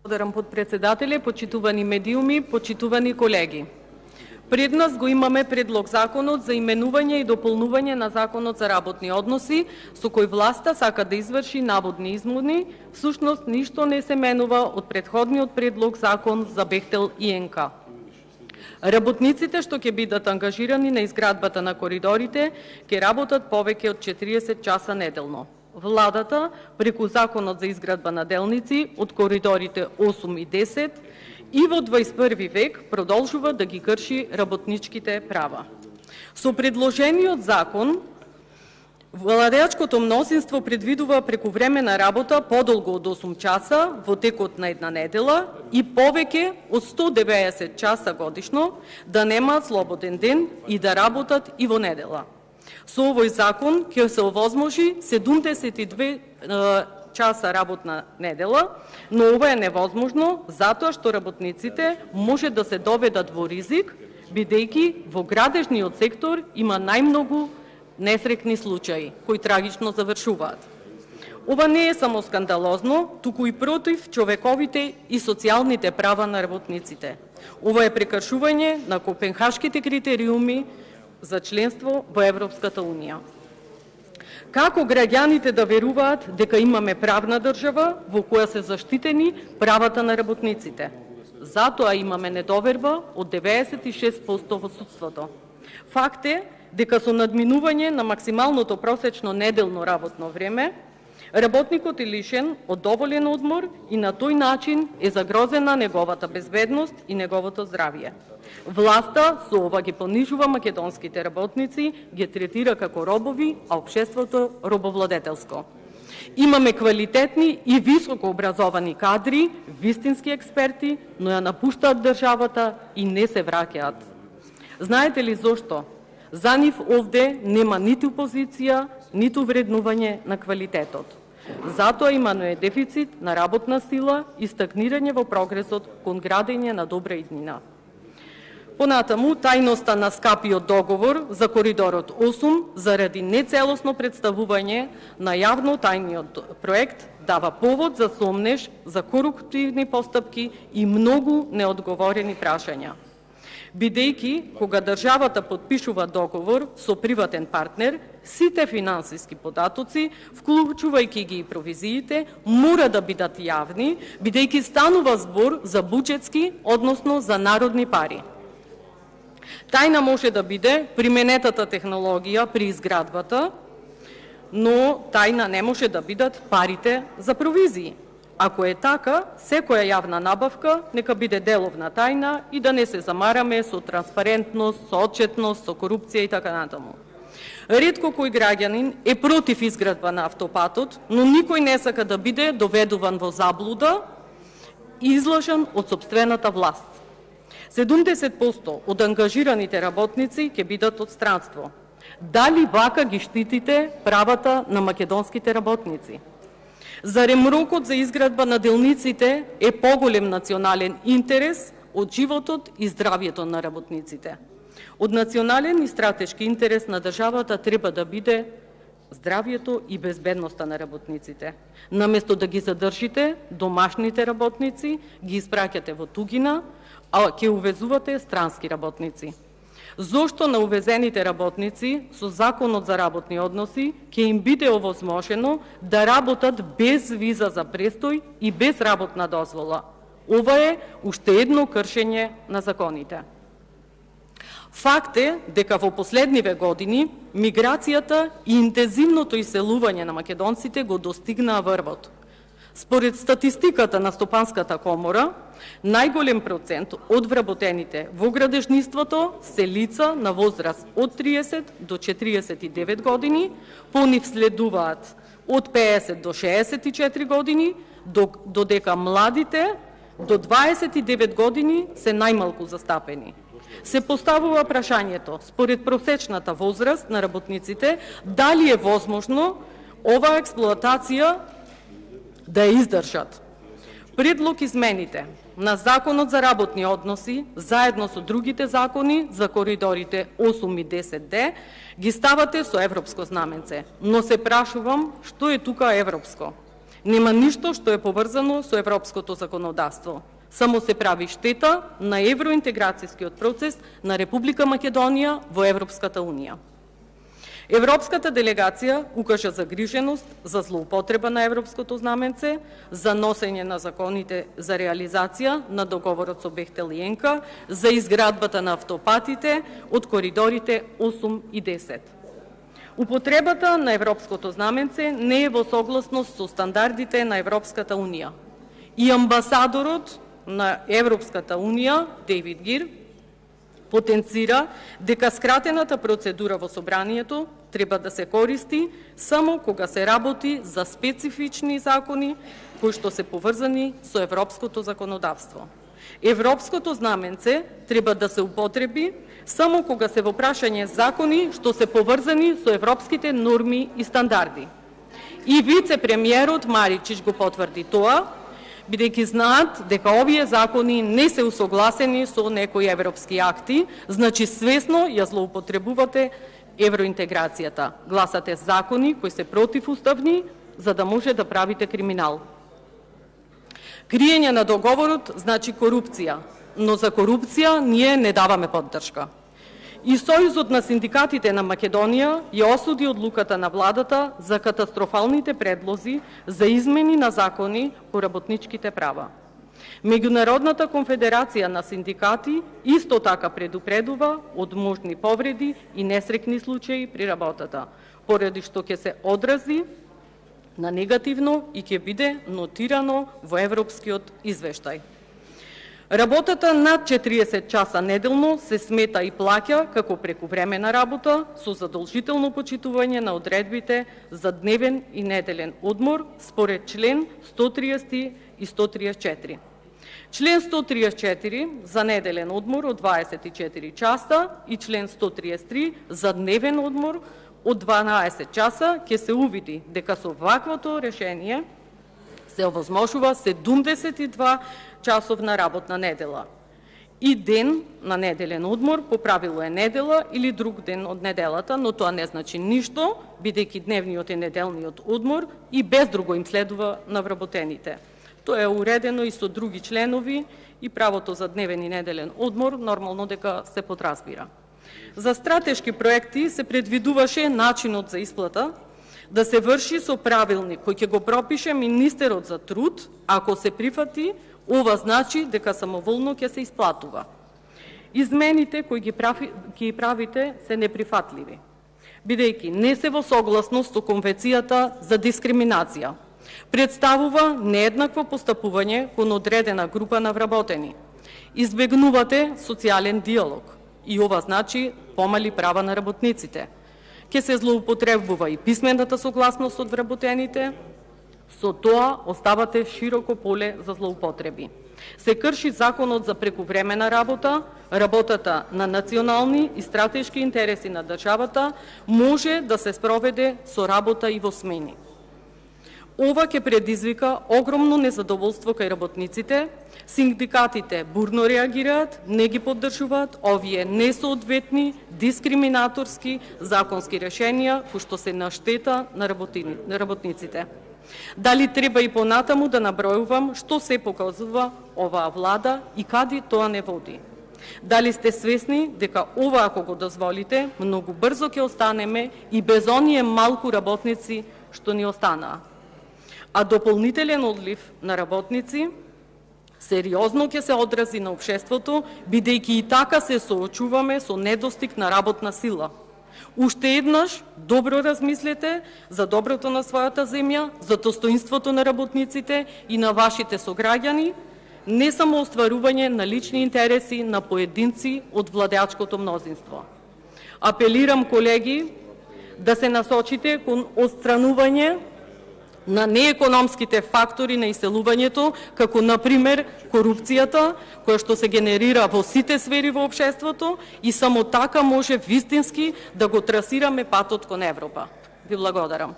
Благодарам, подпредседателе, почитувани медиуми, почитувани колеги. Пред нас го имаме предлог законот за именување и дополнување на Законот за работни односи, со кој власта сака да изврши наводни измени. Всушност, ништо не се менува од претходниот предлог закон за Бехтел и НК. Работниците што ќе бидат ангажирани на изградбата на коридорите ќе работат повеќе од 40 часа неделно. Владата, преку Законот за изградба на делници од коридорите 8 и 10, и во 21 век продолжува да ги крши работничките права. Со предложениот закон, владеачкото мнозинство предвидува прекувремена работа подолго од 8 часа во текот на една недела и повеќе од 190 часа годишно да немаат слободен ден и да работат и во недела. Со овој закон ќе се овозможи 72 часа работна недела, но ова е невозможно затоа што работниците може да се доведат во ризик, бидејќи во градежниот сектор има најмногу несрекни случаи кои трагично завршуваат. Ова не е само скандалозно, туку и против човековите и социјалните права на работниците. Ова е прекршување на Копенхашките критериуми за членство во Европската унија. Како граѓаните да веруваат дека имаме правна држава во која се заштитени правата на работниците? Затоа имаме недоверба од 96% во судството. Факт е дека со надминување на максималното просечно неделно работно време, работникот е лишен од доволен одмор и на тој начин е загрозена неговата безбедност и неговото здравје. Власта со ова ги понижува македонските работници, ги третира како робови, а општеството робовладетелско. Имаме квалитетни и високо образовани кадри, вистински експерти, но ја напуштаат државата и не се враќаат. Знаете ли зошто? За нив овде нема ниту позиција, ниту вреднување на квалитетот. Затоа имаме дефицит на работна сила и стагнирање во прогресот кон градење на добра иднина. Понатаму, тајноста на скапиот договор за коридорот 8 заради нецелосно представување на јавно тајниот проект дава повод за сомнеж за коруптивни постапки и многу неодговорени прашања. Бидејќи, кога државата подпишува договор со приватен партнер, сите финансиски податоци, вклучувајќи ги и провизиите, мора да бидат јавни, бидејќи станува збор за буџетски, односно за народни пари. Тајна може да биде применетата технологија при изградбата, но тајна не може да бидат парите за провизии. Ако е така, секоја јавна набавка нека биде деловна тајна и да не се замараме со транспарентност, со отчетност, со корупција и така натаму. Ретко кој граѓанин е против изградба на автопатот, но никој не сака да биде доведуван во заблуда и излажан од сопствената власт. 70% од ангажираните работници ќе бидат од странство. Дали вака ги штитите правата на македонските работници? Зарем рокот за изградба на делниците е поголем национален интерес од животот и здравјето на работниците. Од национален и стратешки интерес на државата треба да биде здравјето и безбедноста на работниците. Наместо да ги задржите, домашните работници ги испраќате во тугина, а ќе увезувате странски работници. Зошто на увезените работници со Законот за работни односи ќе им биде овозможено да работат без виза за престој и без работна дозвола? Ова е уште едно кршење на законите. Факт е дека во последниве години миграцијата и интензивното иселување на македонците го достигнаа врвот. Според статистиката на Стопанската комора, најголем процент од вработените во градежниството се лица на возраст од 30 до 49 години, по нив следуваат од 50 до 64 години, додека младите до 29 години се најмалку застапени. Се поставува прашањето, според просечната возраст на работниците, дали е возможно оваа експлоатација да ја издржат. Предлог измените на Законот за работни односи, заедно со другите закони за коридорите 8 и 10D, ги ставате со европско знаменце. Но се прашувам, што е тука европско? Нема ништо што е поврзано со европското законодавство. Само се прави штета на евроинтеграцијскиот процес на Република Македонија во Европската Унија. Европската делегација укажа загриженост за злоупотреба на европското знаменце, за носење на законите за реализација на договорот со Бехтел и Енка, за изградбата на автопатите од коридорите 8 и 10. Употребата на европското знаменце не е во согласност со стандардите на Европската Унија. И амбасадорот на Европската Унија, Дейвид Гир, потенцира дека скратената процедура во собранието треба да се користи само кога се работи за специфични закони кои што се поврзани со европското законодавство. Европското знаменце треба да се употреби само кога се во прашање закони што се поврзани со европските норми и стандарди. И вице-премиерот Маричич го потврди тоа, бидејќи знаат дека овие закони не се усогласени со некои европски акти, значи свесно ја злоупотребувате евроинтеграцијата. Гласате закони кои се противуставни, за да може да правите криминал. Криење на договорот значи корупција, но за корупција ние не даваме поддршка. И Сојузот на синдикатите на Македонија ја осуди одлуката на владата за катастрофалните предлози за измени на закони по работничките права. Меѓународната конфедерација на синдикати исто така предупредува од можни повреди и несреќни случаи при работата, поради што ќе се одрази на негативно и ќе биде нотирано во европскиот извештај. Работата над 40 часа неделно се смета и плаќа како прекувремена работа со задолжително почитување на одредбите за дневен и неделен одмор според член 130 и 134. Член 134 за неделен одмор од 24 часа и член 133 за дневен одмор од 12 часа ќе се увиди дека со ваквото решение се овозможува 72 часовна работна недела и ден на неделен одмор, по правило е недела или друг ден од неделата, но тоа не значи ништо, бидејќи дневниот и неделниот одмор и без друго им следува на вработените. Тоа е уредено и со други членови и правото за дневен и неделен одмор нормално дека се подразбира. За стратешки проекти се предвидуваше начинот за исплата да се врши со правилник кој ќе го пропише министерот за труд, ако се прифати, ова значи дека самоволно ќе се исплатува. Измените кои ги правите се неприфатливи, бидејќи не се во согласност со Конвенцијата за дискриминација. Представува нееднакво постапување кон одредена група на вработени. Избегнувате социјален диалог и ова значи помали права на работниците. Ќе се злоупотребува и писмената согласност од вработените, со тоа оставате широко поле за злоупотреби. Се крши законот за прекувремена работа, работата на национални и стратешки интереси на државата може да се спроведе со работа и во смени. Ова ќе предизвика огромно незадоволство кај работниците, синдикатите бурно реагираат, не ги поддржуваат овие несоодветни, дискриминаторски законски решенија кои што се на штета на работниците. Дали треба и понатаму да набројувам што се показува оваа влада и каде тоа не води? Дали сте свесни дека ова ако го дозволите, многу брзо ќе останеме и без оние малку работници што ни останаа? А дополнителен одлив на работници сериозно ќе се одрази на општеството, бидејќи и така се соочуваме со недостиг на работна сила. Уште еднаш добро размислете за доброто на својата земја, за достоинството на работниците и на вашите сограѓани, не само остварување на лични интереси на поединци од владеачкото мнозинство. Апелирам, колеги, да се насочите кон отстранување на неекономските фактори на иселувањето, како например корупцијата, која што се генерира во сите сфери во општеството и само така може вистински да го трасираме патот кон Европа. Ви благодарам.